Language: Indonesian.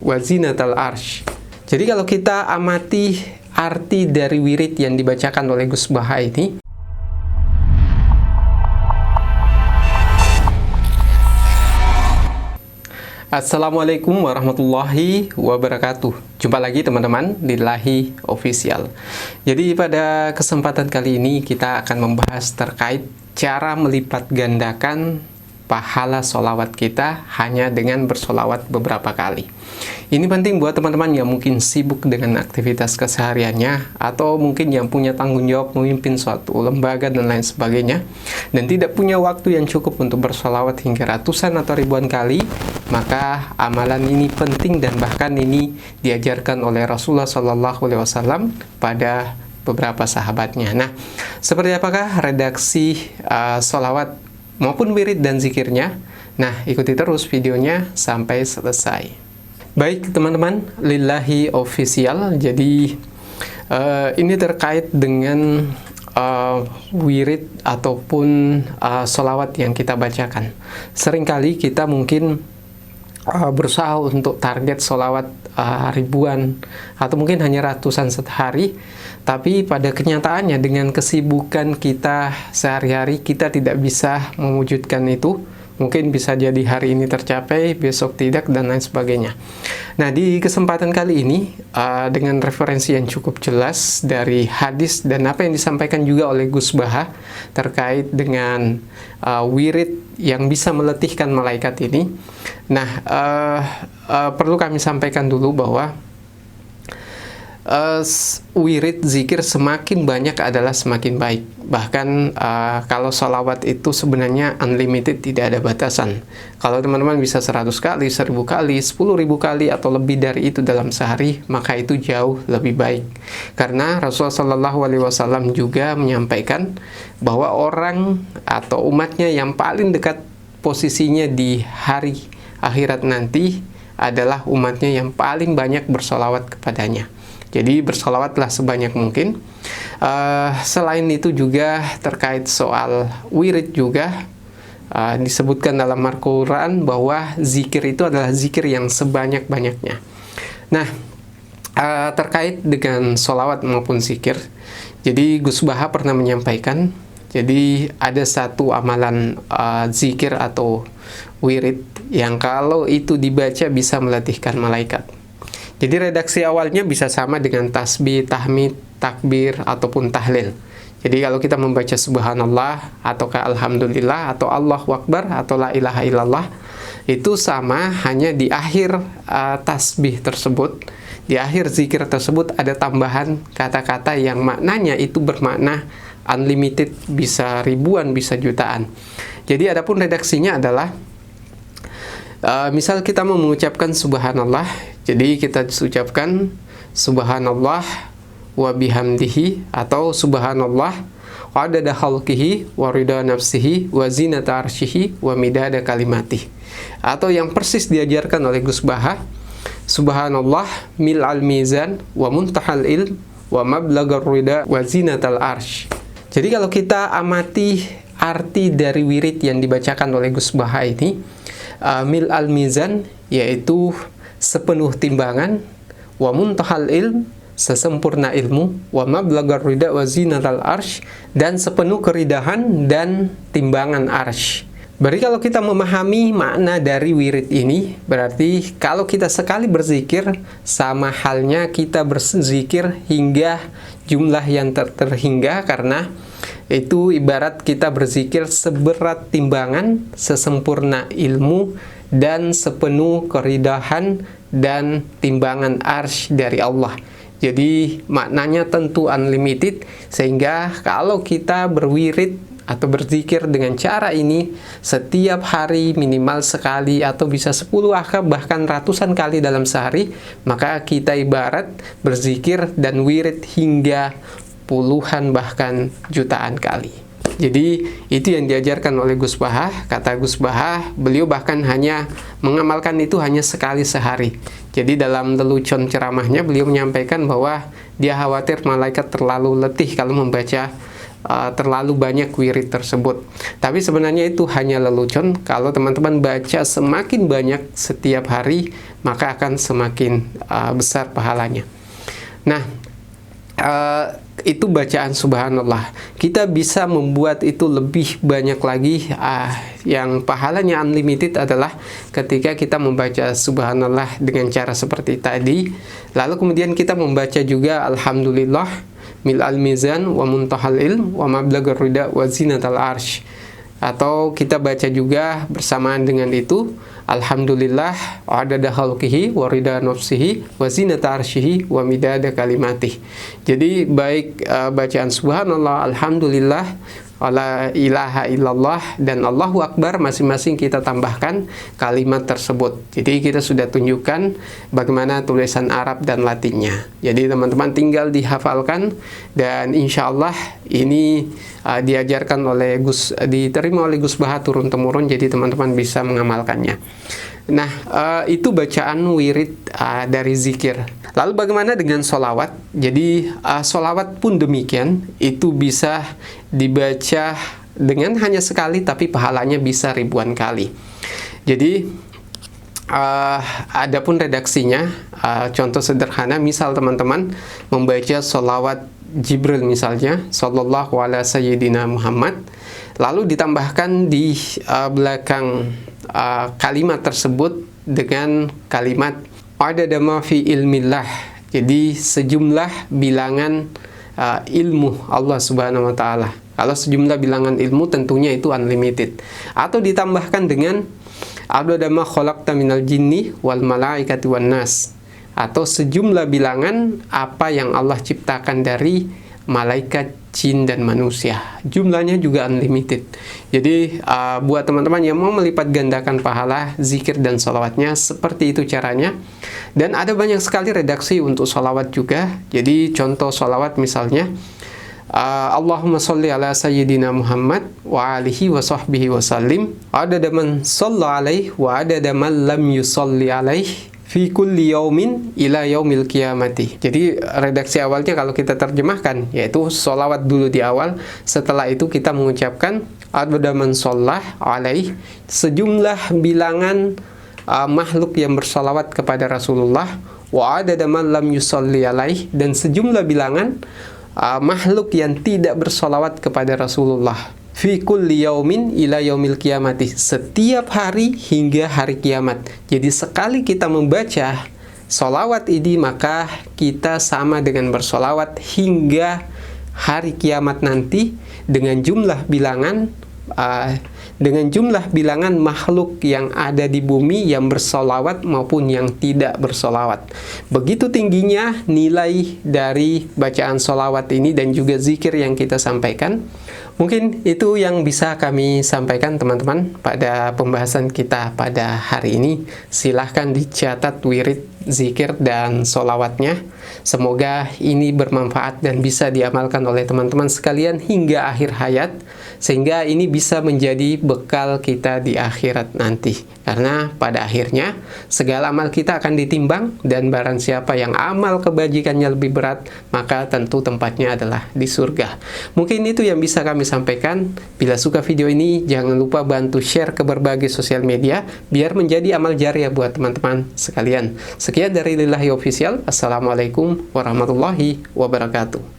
Wazinatal arsh. Jadi kalau kita amati arti dari wirid yang dibacakan oleh Gus Baha ini, Assalamualaikum warahmatullahi wabarakatuh. Jumpa lagi teman-teman di Lahi Official. Jadi pada kesempatan kali ini kita akan membahas terkait cara melipat gandakan pahala sholawat kita hanya dengan bersolawat beberapa kali. Ini penting buat teman-teman yang mungkin sibuk dengan aktivitas kesehariannya, atau mungkin yang punya tanggung jawab memimpin suatu lembaga dan lain sebagainya, dan tidak punya waktu yang cukup untuk bersolawat hingga ratusan atau ribuan kali. Maka amalan ini penting, dan bahkan ini diajarkan oleh Rasulullah SAW pada beberapa sahabatnya. Nah, seperti apakah redaksi sholawat maupun wirid dan zikirnya? Nah, ikuti terus videonya sampai selesai. Baik teman-teman, Lillahi Official. Jadi ini terkait dengan wirid ataupun sholawat yang kita bacakan. Seringkali kita mungkin berusaha untuk target sholawat ribuan atau mungkin hanya ratusan sehari, tapi pada kenyataannya dengan kesibukan kita sehari-hari kita tidak bisa mewujudkan itu. Mungkin bisa jadi hari ini tercapai, besok tidak, dan lain sebagainya. Nah, di kesempatan kali ini dengan referensi yang cukup jelas dari hadis dan apa yang disampaikan juga oleh Gus Baha terkait dengan wirid yang bisa meletihkan malaikat ini. Nah, perlu kami sampaikan dulu bahwa wirid zikir semakin banyak adalah semakin baik. Bahkan kalau sholawat itu sebenarnya unlimited, tidak ada batasan. Kalau teman-teman bisa 100 kali, 1000 kali, 10.000 kali atau lebih dari itu dalam sehari, maka itu jauh lebih baik. Karena Rasulullah SAW juga menyampaikan bahwa orang atau umatnya yang paling dekat posisinya di hari akhirat nanti adalah umatnya yang paling banyak bersolawat kepadanya. Jadi bersolawatlah sebanyak mungkin. Selain itu juga terkait soal wirid juga disebutkan dalam Al-Quran bahwa zikir itu adalah zikir yang sebanyak-banyaknya. Nah, terkait dengan solawat maupun zikir, jadi Gus Baha pernah menyampaikan, jadi ada satu amalan zikir atau wirid yang kalau itu dibaca bisa melatihkan malaikat. Jadi redaksi awalnya bisa sama dengan tasbih, tahmid, takbir, ataupun tahlil. Jadi kalau kita membaca subhanallah, ataukah alhamdulillah, atau Allahu akbar, atau la ilaha illallah, itu sama, hanya di akhir tasbih tersebut, di akhir zikir tersebut ada tambahan kata-kata yang maknanya itu bermakna unlimited, bisa ribuan, bisa jutaan. Jadi adapun redaksinya adalah misal kita mau mengucapkan subhanallah, jadi kita ucapkan subhanallah wa bihamdihi, atau subhanallah wa adada khalqihi wa rida nafsihi wa zinata arsyihi wa midada kalimatih. Atau yang persis diajarkan oleh Gus Baha, subhanallah mil'al mizan wa muntahal ilm wa mablagar rida wa zinatal arsh. Jadi kalau kita amati arti dari wirid yang dibacakan oleh Gus Baha ini, mil al mizan yaitu sepenuh timbangan, wa muntahal ilm sesempurna ilmu, wa mablagar rida wa zinatal arsh dan sepenuh keridahan dan timbangan arsh. Berarti kalau kita memahami makna dari wirid ini, berarti kalau kita sekali berzikir sama halnya kita berzikir hingga jumlah yang terhingga, karena itu ibarat kita berzikir seberat timbangan, sesempurna ilmu, dan sepenuh keridahan dan timbangan arsy dari Allah. Jadi maknanya tentu unlimited, sehingga kalau kita berwirid atau berzikir dengan cara ini setiap hari minimal sekali atau bisa 10 bahkan ratusan kali dalam sehari, maka kita ibarat berzikir dan wirid hingga puluhan bahkan jutaan kali. Jadi itu yang diajarkan oleh Gus Baha. Kata Gus Baha, beliau bahkan hanya mengamalkan itu hanya sekali sehari. Jadi dalam lelucon ceramahnya beliau menyampaikan bahwa dia khawatir malaikat terlalu letih kalau membaca terlalu banyak wirid tersebut. Tapi sebenarnya itu hanya lelucon. Kalau teman-teman baca semakin banyak setiap hari, maka akan semakin besar pahalanya. Nah, itu bacaan subhanallah. Kita bisa membuat itu lebih banyak lagi. Yang pahalanya unlimited adalah ketika kita membaca subhanallah dengan cara seperti tadi, lalu kemudian kita membaca juga alhamdulillah mil'al mizan wa muntahal ilm wa mablaghur rida wa zinatal arsh. Atau kita baca juga bersamaan dengan itu alhamdulillah adada khalqihi wa rida nafsihi wa zinata arsyihi wa midada kalimatih. Jadi baik bacaan subhanallah, alhamdulillah, la ilaha illallah, dan Allahu Akbar, masing-masing kita tambahkan kalimat tersebut. Jadi kita sudah tunjukkan bagaimana tulisan Arab dan Latinnya. Jadi teman-teman tinggal dihafalkan, dan insya Allah ini diajarkan oleh diterima oleh Gus Baha turun-temurun, jadi teman-teman bisa mengamalkannya. Nah, itu bacaan wirid dari zikir. Lalu bagaimana dengan sholawat? Jadi sholawat pun demikian, itu bisa dibaca dengan hanya sekali, tapi pahalanya bisa ribuan kali. Jadi adapun redaksinya, contoh sederhana, misal teman-teman membaca sholawat Jibril misalnya, sallallahu ala sayyidina Muhammad, lalu ditambahkan di belakang kalimat tersebut dengan kalimat adada ma fi ilmillah. Jadi sejumlah bilangan ilmu Allah Subhanahu wa taala. Kalau sejumlah bilangan ilmu tentunya itu unlimited. Atau ditambahkan dengan adada ma khalaqta minal jinni wal malaikati wan nas. Atau sejumlah bilangan apa yang Allah ciptakan dari malaikat, jin, dan manusia. Jumlahnya juga unlimited. Jadi buat teman-teman yang mau melipat gandakan pahala zikir dan sholawatnya, seperti itu caranya. Dan ada banyak sekali redaksi untuk sholawat juga. Jadi contoh sholawat misalnya Allahumma sholli ala sayyidina Muhammad wa alihi wa sahbihi wa sallim adada man shalla alaihi wa adada man lam yusalli alaihi fi kulli yaumin ila yaumil qiyamati. Jadi redaksi awalnya kalau kita terjemahkan yaitu sholawat dulu di awal, setelah itu kita mengucapkan adada man shalla alaihi, sejumlah bilangan makhluk yang bersolawat kepada Rasulullah, wa adada man lam yusalli alaihi, dan sejumlah bilangan makhluk yang tidak bersolawat kepada Rasulullah, fi kulli yaumin ila yaumil qiyamati, setiap hari hingga hari kiamat. Jadi sekali kita membaca solawat ini, maka kita sama dengan bersolawat hingga hari kiamat nanti dengan jumlah bilangan makhluk yang ada di bumi yang bersolawat maupun yang tidak bersolawat. Begitu tingginya nilai dari bacaan solawat ini dan juga zikir yang kita sampaikan. Mungkin itu yang bisa kami sampaikan teman-teman pada pembahasan kita pada hari ini. Silahkan dicatat wirid, zikir, dan solawatnya. Semoga ini bermanfaat dan bisa diamalkan oleh teman-teman sekalian hingga akhir hayat, sehingga ini bisa menjadi bekal kita di akhirat nanti. Karena pada akhirnya segala amal kita akan ditimbang, dan barang siapa yang amal kebajikannya lebih berat, maka tentu tempatnya adalah di surga. Mungkin itu yang bisa kami sampaikan. Bila suka video ini, jangan lupa bantu share ke berbagai sosial media biar menjadi amal jariah buat teman-teman sekalian. Sekian dari Lillahi Official. Assalamualaikum warahmatullahi wabarakatuh.